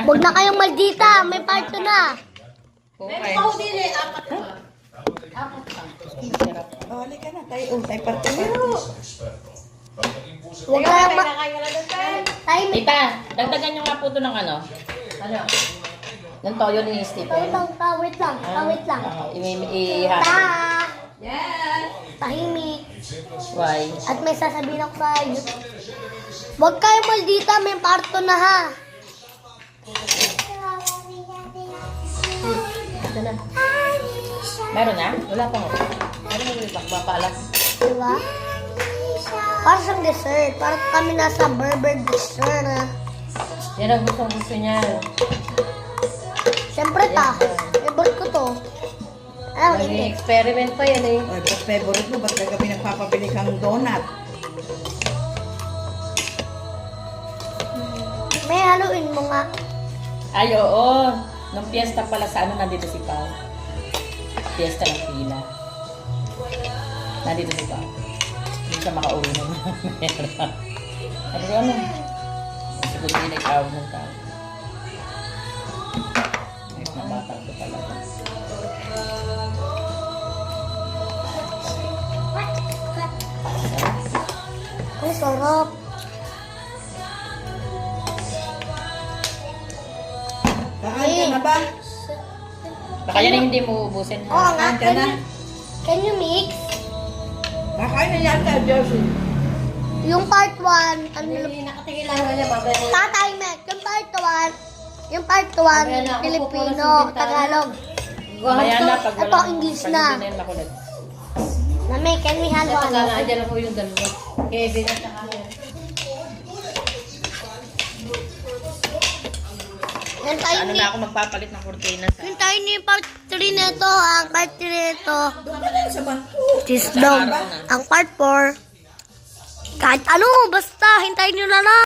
Huwag na kayong maldita. May part 2 na. Okay. Oh, halika na. Tayo partner. Huwag kayong Time. Tita, dagdagan nyo nga po ito ng ano? Ano? Ng toyo ni Stephen. Wait lang. I-happy. Yes. Tahimik. Why? At may sasabihin ako sa iyo. Huwag kayong maldita. May part 2 na ha. Ito na. Meron na? Wala pa mo. Meron na yung papaalas. Diba? Para sa dessert. Para kami nasa Berber dessert na. Yan ang gusto niya. Siyempre ta. Favorite ko to. Ano, hindi. Nag-experiment pa yan eh. Oh, favorite mo, ba't kagabi nagpapabili kang donut? May haluin mo nga. Ay, oo. Nung piyesta pala sa ano, nandito si Pao. Piyesta ng pila. Nandito si Pao. Hindi siya makauwi ng meron. Sabi ko, ano? Siguro hindi nag-aw ng tao. Ay, nabatang ko talaga. Ang sarap. Kain ka na ba? Baka yan ang hindi mo ubusin Oo ha. nga. Kain ka na? Can you mix? Kakain na yata, Josie. Yung part 1, ano Nakatingin lang na niya, babay. Tatay Mek, yung part 1, Filipino, Tagalog. Mamaya na, pag Ito, walang... English pag na. hindi na yun makulit. Nami, can we have one? Pagkakaadyan ako yung dalawa. Kevin at saka yan. Hintayin Ano niyo, na ako magpapalit ng kurtina sa... hintayin niyo yung part 3 nito, ang part 3 nito. Doon ka na sa bangko. Cheese dog. Ang part 4, kahit ano, basta hintayin niyo na lang.